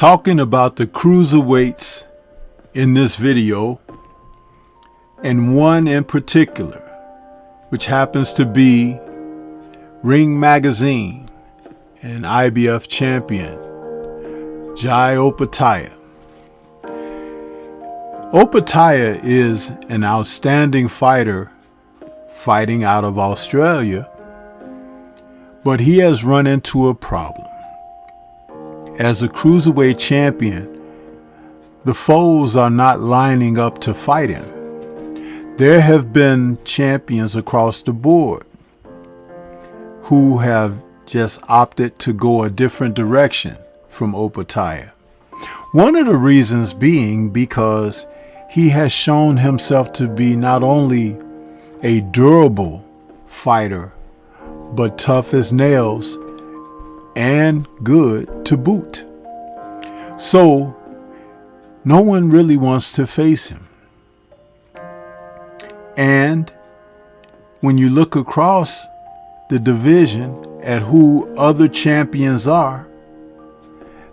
talking about the cruiserweights in this video, and one in particular, which happens to be Ring Magazine and IBF champion Jai Opetaia. Opetaia is an outstanding fighter fighting out of Australia, but he has run into a problem. As a cruiserweight champion, the foes are not lining up to fight him. There have been champions across the board who have just opted to go a different direction from Opetaia. One of the reasons being because he has shown himself to be not only a durable fighter, but tough as nails and good to boot. So no one really wants to face him. And when you look across the division at who other champions are,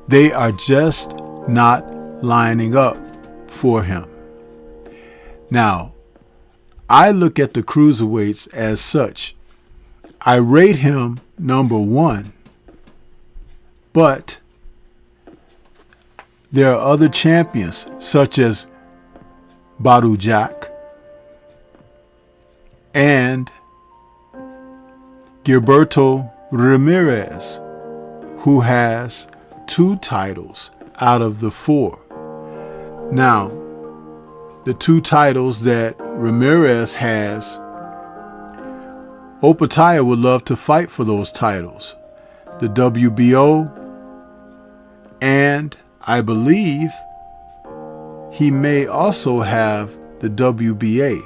they are just not lining up for him. Now, I look at the cruiserweights as such. I rate him number one, but there are other champions such as Badou Jack and Gilberto Ramirez, who has 2 titles out of the 4. Now, the 2 titles that Ramirez has, Opetaia would love to fight for those titles. The WBO, and I believe he may also have the WBA.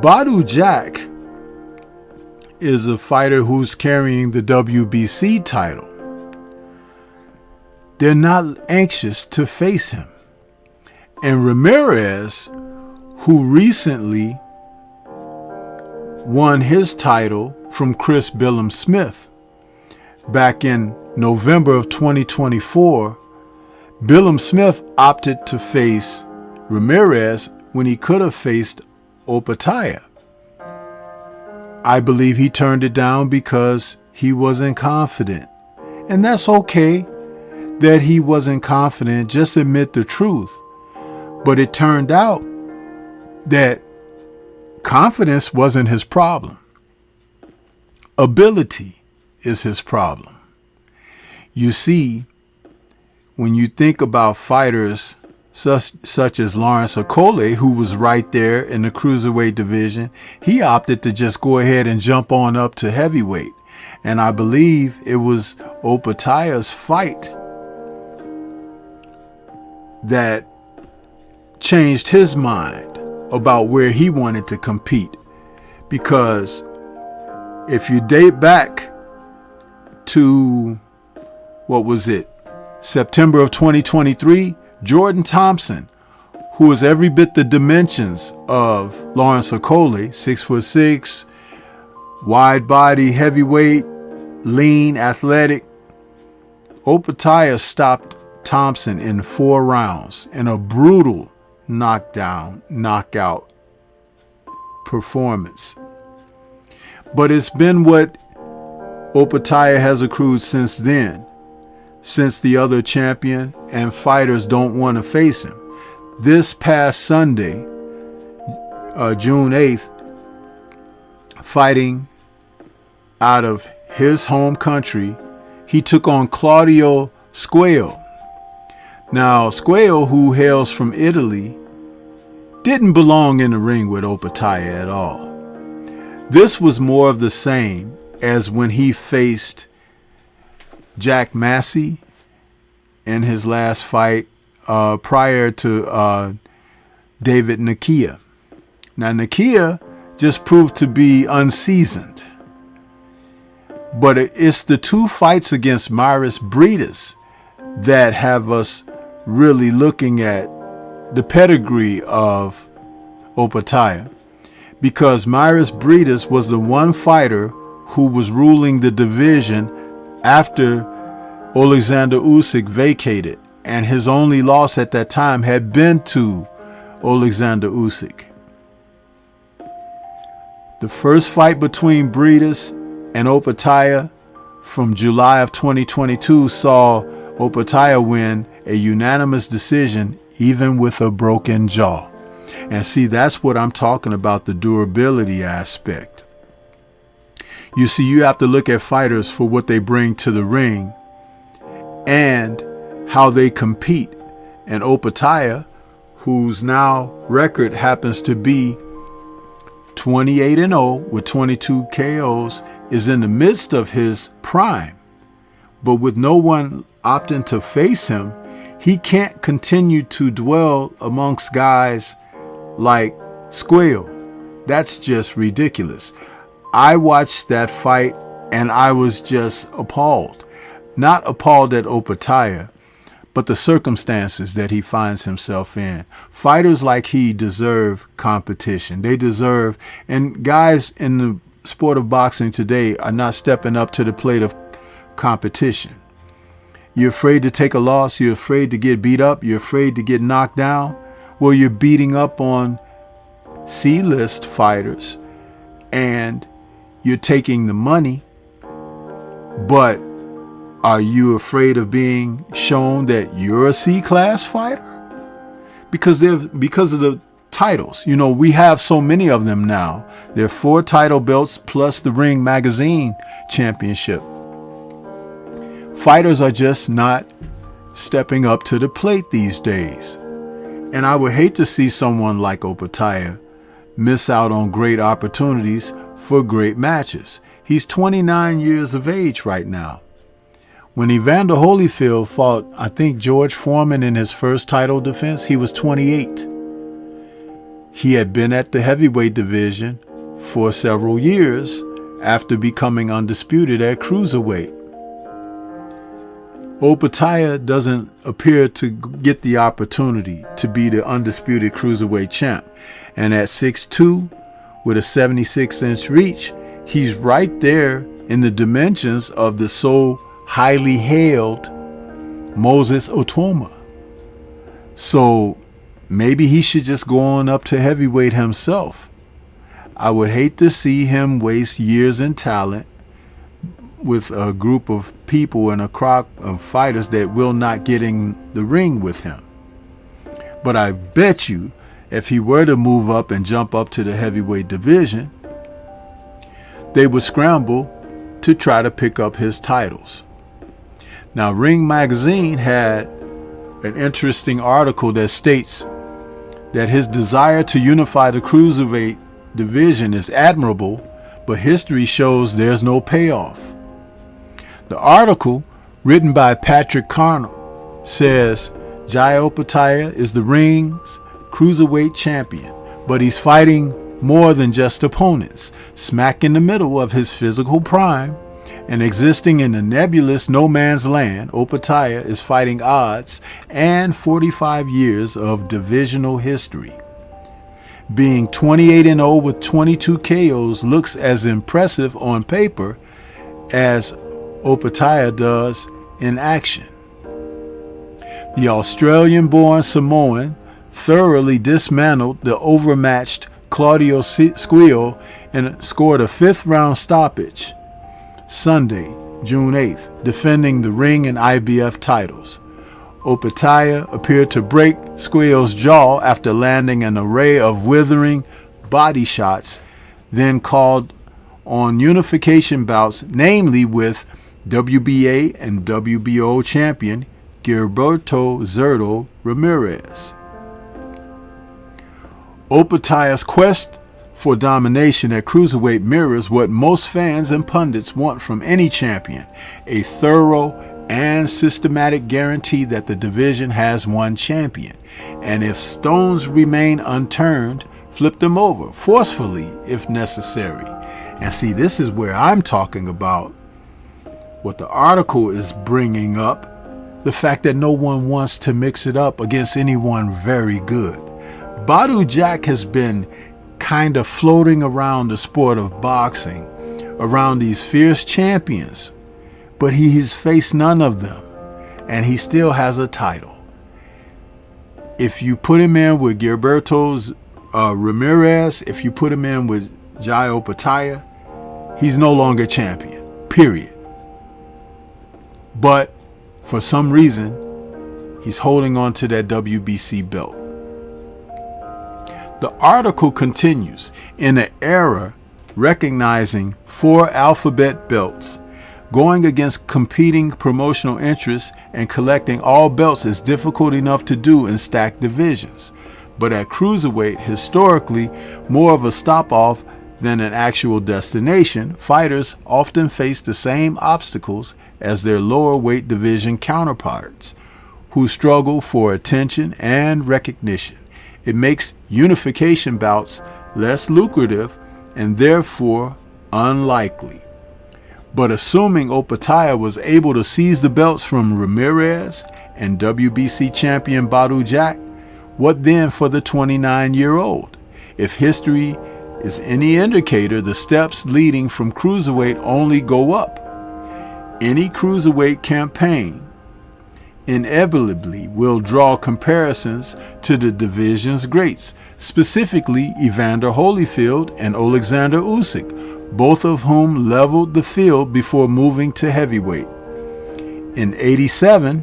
Badou Jack is a fighter who's carrying the WBC title. They're not anxious to face him. And Ramirez, who recently won his title from Chris Billum Smith back in November of 2024, Billum Smith opted to face Ramirez when he could have faced Opetaia. I believe he turned it down because he wasn't confident. And that's okay that he wasn't confident. Just admit the truth. But it turned out that confidence wasn't his problem. Ability is his problem. You see, when you think about fighters such as Lawrence Okolie, who was right there in the cruiserweight division, he opted to just go ahead and jump on up to heavyweight. And I believe it was Opetaia's fight that changed his mind about where he wanted to compete. Because if you date back to, September of 2023, Jordan Thompson, who is every bit the dimensions of Lawrence Okolie, 6'6", wide body, heavyweight, lean, athletic. Opetaia stopped Thompson in 4 rounds in a brutal knockout performance. But it's been what Opetaia has accrued since then, since the other champion and fighters don't want to face him. This past Sunday, June 8th, fighting out of his home country, he took on Claudio Squeo. Now, Squeo, who hails from Italy, didn't belong in the ring with Opetaia at all. This was more of the same as when he faced Jack Massey in his last fight prior to David Nakia. Now, Nakia just proved to be unseasoned. But it's the 2 fights against Myris Briedis that have us really looking at the pedigree of Opetaia, because Myris Briedis was the one fighter who was ruling the division after Alexander Usyk vacated, and his only loss at that time had been to Alexander Usyk. The first fight between Briedis and Opetaia from July of 2022 saw Opetaia win a unanimous decision, even with a broken jaw. And see, that's what I'm talking about, the durability aspect. You see, you have to look at fighters for what they bring to the ring and how they compete. And Opetaia, whose now record happens to be 28-0 with 22 KOs, is in the midst of his prime. But with no one opting to face him, he can't continue to dwell amongst guys like Squeal. That's just ridiculous. I watched that fight and I was just appalled. Not appalled at Opetaia, but the circumstances that he finds himself in. Fighters like he deserve competition. They deserve, and guys in the sport of boxing today are not stepping up to the plate of competition. You're afraid to take a loss. You're afraid to get beat up. You're afraid to get knocked down. Well, you're beating up on C-list fighters and you're taking the money, but are you afraid of being shown that you're a C-class fighter? Because of the titles. You know, we have so many of them now. There are 4 title belts plus the Ring Magazine Championship. Fighters are just not stepping up to the plate these days. And I would hate to see someone like Opetaia miss out on great opportunities for great matches. He's 29 years of age right now. When Evander Holyfield fought, I think, George Foreman in his first title defense, he was 28. He had been at the heavyweight division for several years after becoming undisputed at cruiserweight. Opetaia doesn't appear to get the opportunity to be the undisputed cruiserweight champ. And at 6'2", with a 76-inch reach, he's right there in the dimensions of the so highly hailed Moses Otoma. So maybe he should just go on up to heavyweight himself. I would hate to see him waste years in talent with a group of people and a crowd of fighters that will not get in the ring with him. But I bet you if he were to move up and jump up to the heavyweight division, they would scramble to try to pick up his titles. Now, Ring Magazine had an interesting article that states that his desire to unify the cruiserweight division is admirable, but history shows there's no payoff. The article, written by Patrick Carnell, says Jai Opetaia is the Ring's cruiserweight champion, but he's fighting more than just opponents. Smack in the middle of his physical prime and existing in the nebulous no man's land, Opetaia is fighting odds and 45 years of divisional history. Being 28-0 with 22 KOs looks as impressive on paper as Opetaia does in action. The Australian-born Samoan thoroughly dismantled the overmatched Claudio Squeal and scored a 5th-round stoppage Sunday, June 8th, defending the Ring and IBF titles. Opetaia appeared to break Squeal's jaw after landing an array of withering body shots, then called on unification bouts, namely with WBA and WBO champion Gilberto Zurdo Ramirez. Opetaia's quest for domination at cruiserweight mirrors what most fans and pundits want from any champion: a thorough and systematic guarantee that the division has one champion, and if stones remain unturned, flip them over forcefully if necessary. And see, this is where I'm talking about what the article is bringing up, the fact that no one wants to mix it up against anyone very good. Badu Jack has been kind of floating around the sport of boxing, around these fierce champions, but he has faced none of them. and he still has a title. If you put him in with Gilberto Ramirez, if you put him in with Jai Opetaia, he's no longer champion, period. But for some reason, he's holding on to that WBC belt. The article continues, in an era recognizing 4 alphabet belts, going against competing promotional interests and collecting all belts is difficult enough to do in stacked divisions. But at cruiserweight, historically more of a stop-off than an actual destination, fighters often face the same obstacles as their lower weight division counterparts, who struggle for attention and recognition. It makes unification bouts less lucrative and therefore unlikely. But assuming Opetaia was able to seize the belts from Ramirez and WBC champion Badou Jack, what then for the 29-year-old? If history is any indicator, the steps leading from cruiserweight only go up. Any cruiserweight campaign inevitably will draw comparisons to the division's greats, specifically Evander Holyfield and Alexander Usyk, both of whom leveled the field before moving to heavyweight. In '87,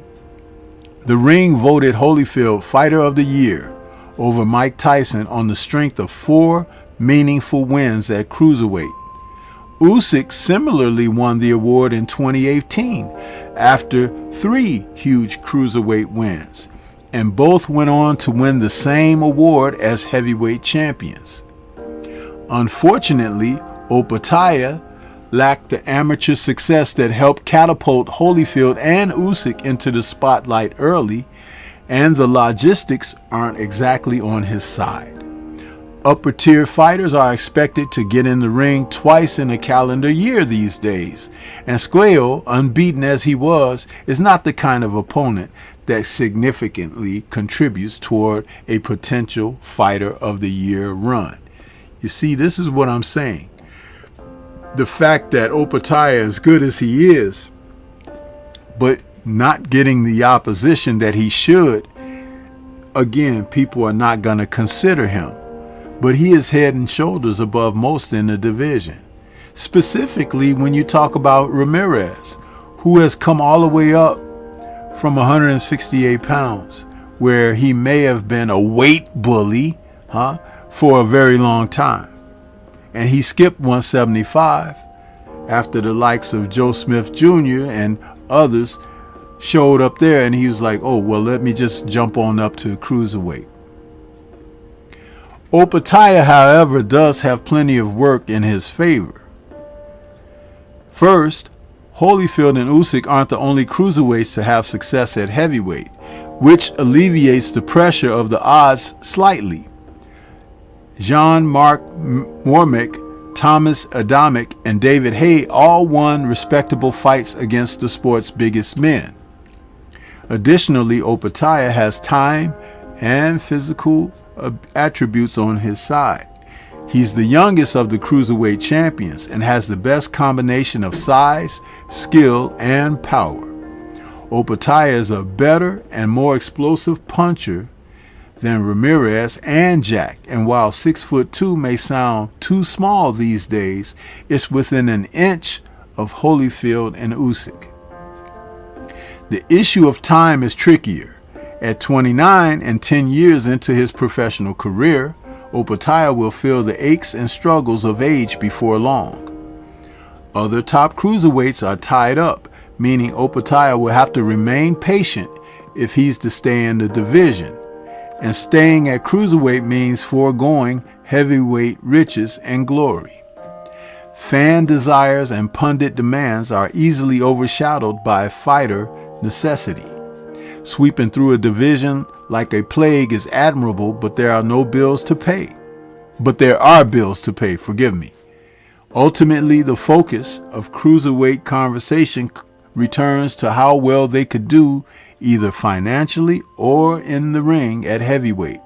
The Ring voted Holyfield Fighter of the Year over Mike Tyson on the strength of 4 meaningful wins at cruiserweight. Usyk similarly won the award in 2018 after 3 huge cruiserweight wins, and both went on to win the same award as heavyweight champions. Unfortunately, Opetaia lacked the amateur success that helped catapult Holyfield and Usyk into the spotlight early, and the logistics aren't exactly on his side. Upper-tier fighters are expected to get in the ring twice in a calendar year these days, and Squeo, unbeaten as he was, is not the kind of opponent that significantly contributes toward a potential Fighter of the Year run. You see, this is what I'm saying. The fact that Opetaia, as good as he is, but not getting the opposition that he should, again, people are not going to consider him. But he is head and shoulders above most in the division. Specifically when you talk about Ramirez, who has come all the way up from 168 pounds, where he may have been a weight bully for a very long time. And he skipped 175 after the likes of Joe Smith Jr. and others showed up there, and he was like, oh, well, let me just jump on up to cruiserweight. Opetaia, however, does have plenty of work in his favor. First, Holyfield and Usyk aren't the only cruiserweights to have success at heavyweight, which alleviates the pressure of the odds slightly. Jean-Marc Mormick, Thomas Adamic, and David Haye all won respectable fights against the sport's biggest men. Additionally, Opetaia has time and physical attributes on his side. He's the youngest of the cruiserweight champions and has the best combination of size, skill, and power. Opetaia is a better and more explosive puncher than Ramirez and Jack, and while 6'2" may sound too small these days, it's within an inch of Holyfield and Usyk. The issue of time is trickier. At 29 and 10 years into his professional career, Opetaia will feel the aches and struggles of age before long. Other top cruiserweights are tied up, meaning Opetaia will have to remain patient if he's to stay in the division. And staying at cruiserweight means foregoing heavyweight riches and glory. Fan desires and pundit demands are easily overshadowed by fighter necessity. Sweeping through a division like a plague is admirable, but there are bills to pay. Forgive me. Ultimately, the focus of cruiserweight conversation returns to how well they could do either financially or in the ring at heavyweight.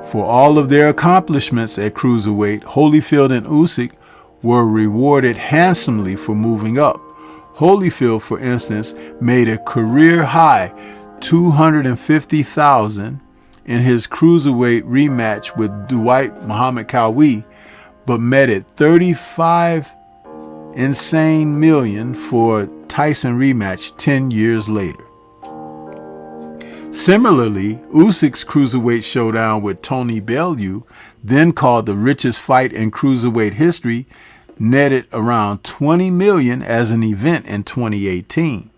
For all of their accomplishments at cruiserweight, Holyfield and Usyk were rewarded handsomely for moving up. Holyfield, for instance, made a career high $250,000 in his cruiserweight rematch with Dwight Muhammad Cowie, but met at $35 insane million for Tyson rematch 10 years later. Similarly, Usyk's cruiserweight showdown with Tony Bellew, then called the richest fight in cruiserweight history, netted around $20 million as an event in 2018.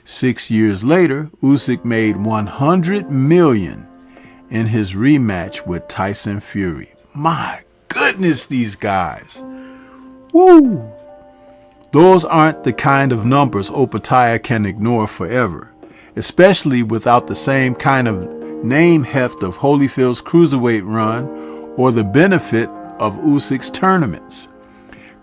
6 years later, Usyk made $100 million in his rematch with Tyson Fury. My goodness, these guys. Woo! Those aren't the kind of numbers Opetaia can ignore forever, especially without the same kind of name heft of Holyfield's cruiserweight run or the benefit of Usyk's tournaments.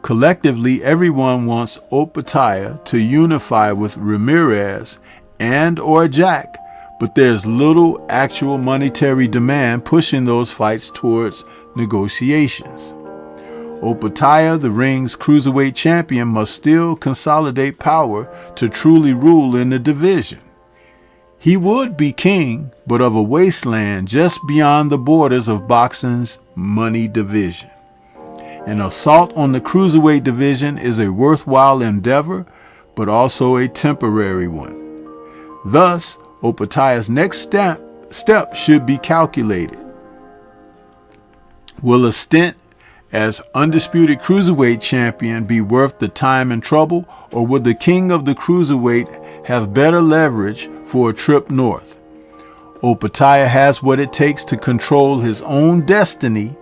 Collectively, everyone wants Opetaia to unify with Ramirez and or Jack, but there's little actual monetary demand pushing those fights towards negotiations. Opetaia, the ring's cruiserweight champion, must still consolidate power to truly rule in the division. He would be king, but of a wasteland just beyond the borders of boxing's money division. An assault on the cruiserweight division is a worthwhile endeavor, but also a temporary one. Thus, Opetaia's next step should be calculated. Will a stint as undisputed cruiserweight champion be worth the time and trouble, or would the king of the cruiserweight have better leverage for a trip north? Opetaia has what it takes to control his own destiny,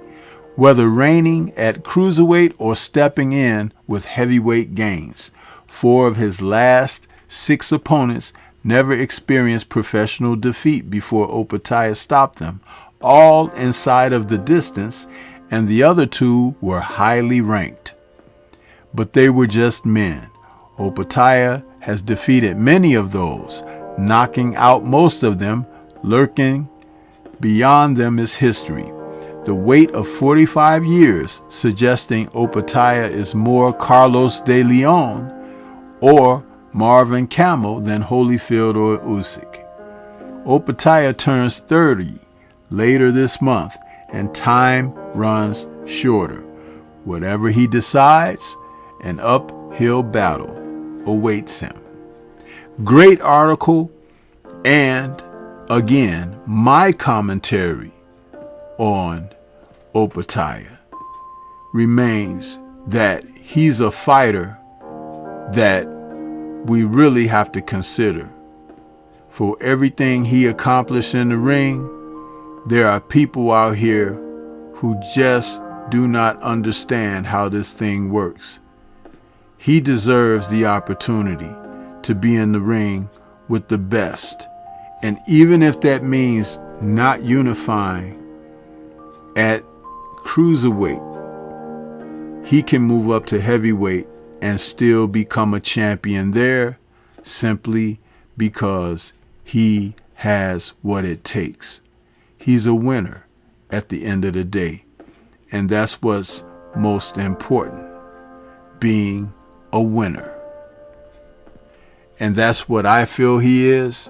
whether reigning at cruiserweight or stepping in with heavyweight gains. 4 of his last 6 opponents never experienced professional defeat before Opetaia stopped them, all inside of the distance, and the other 2 were highly ranked. But they were just men. Opetaia has defeated many of those, knocking out most of them. Lurking beyond them is history. The weight of 45 years suggesting Opetaia is more Carlos de Leon or Marvin Camel than Holyfield or Usyk. Opetaia turns 30 later this month, and time runs shorter. Whatever he decides, an uphill battle awaits him. Great article, and again, my commentary on Opetaia remains that he's a fighter that we really have to consider. For everything he accomplished in the ring, there are people out here who just do not understand how this thing works. He deserves the opportunity to be in the ring with the best. And even if that means not unifying at cruiserweight, he can move up to heavyweight and still become a champion there, simply because he has what it takes. He's a winner at the end of the day. And that's what's most important, being a winner. And that's what I feel he is.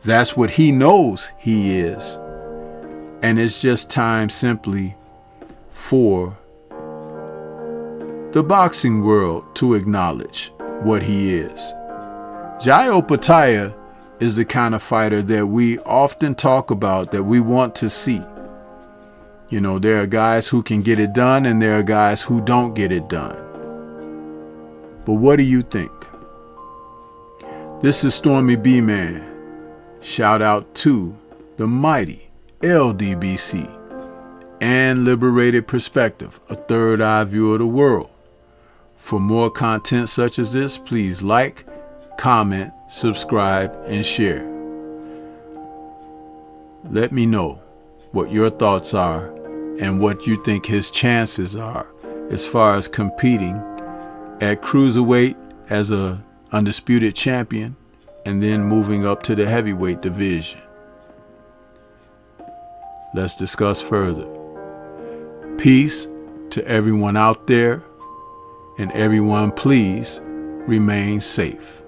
That's what he knows he is. And it's just time simply for the boxing world to acknowledge what he is. Jai Opetaia is the kind of fighter that we often talk about, that we want to see. You know, there are guys who can get it done and there are guys who don't get it done. But what do you think? This is Stormy B-Man. Shout out to the mighty LDBC and Liberated Perspective, a third eye view of the world. For more content such as this, please like, comment, subscribe, and share. Let me know what your thoughts are and what you think his chances are as far as competing at cruiserweight as a undisputed champion and then moving up to the heavyweight division. Let's discuss further. Peace to everyone out there, and everyone please remain safe.